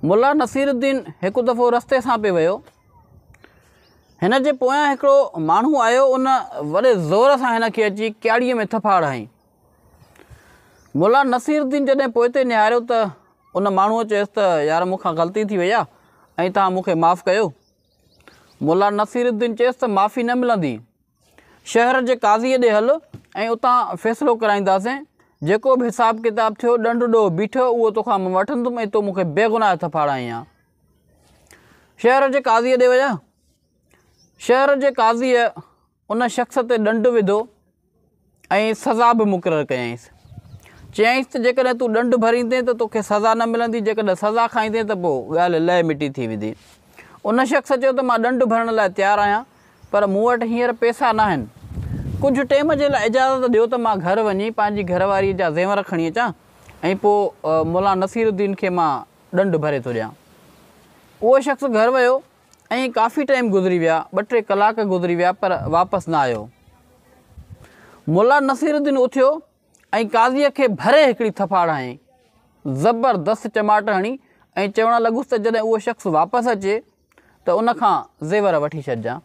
मुल्ला नसीरुद्दीन हिकु दफ़ो रस्ते सां पे वियो। हिन जे पोयां हिकिड़ो माण्हू आयो, उन वॾे ज़ोर सां हिन खे अची क्याड़ीअ में थफाड़ हईं। मुल्ला नसीरुद्दीन जॾहिं पोइ ते निहारियो त उन माण्हूअ चयसि त यार मूंखां ग़लती थी वई आहे ऐं तव्हां मूंखे माफ़ु कयो। मुल्ला नसीरुद्दीन चयसि त माफ़ी न मिलंदी, शहर जे काज़ीअ ॾे हल ऐं उतां फ़ैसिलो कराईंदासीं। जेको बि हिसाबु किताबु थियो, ॾंडु ॾोह बीठो, उहो तोखां मां वठंदुमि ऐं तो मूंखे बेगुनाह थफाड़ाई आहे। शहर जे काज़ीअ ॾे विया। शहर जे काज़ीअ उन शख़्स ते ॾंडु विधो ऐं सज़ा बि मुक़ररु कयईंसि। चयईंसि त जेकॾहिं तूं ॾंडु भरींदे त तोखे सज़ा न मिलंदी, जेकॾहिं सज़ा खाईंदे त पोइ ॻाल्हि लह मिटी थी वेंदी। उन शख़्स चयो त मां ॾंडु भरण लाइ तयारु आहियां, पर मूं वटि हींअर पैसा न आहिनि। कुझु टाइम जे लाइ इजाज़त ॾियो त मां घर वञी पंहिंजी घरवारीअ जा ज़ेवर खणी अचां ऐं पोइ मुल्ला नसीरुद्दीन खे मां ॾंडु भरे थो ॾियां। उहो शख़्स घर वियो ऐं काफ़ी टाइम गुज़री विया, 2-3 कलाक गुज़री विया, पर वापसि न आयो। मुल्ला नसीरुद्दीन उथियो ऐं काज़ीअ खे भरे हिकिड़ी थफाड़ हयईं, ज़बरदस्त चमाट हणी, ऐं चवणु लॻुसि त जॾहिं उहो शख़्स वापसि अचे त उन खां ज़ेवर वठी छॾिजांइ।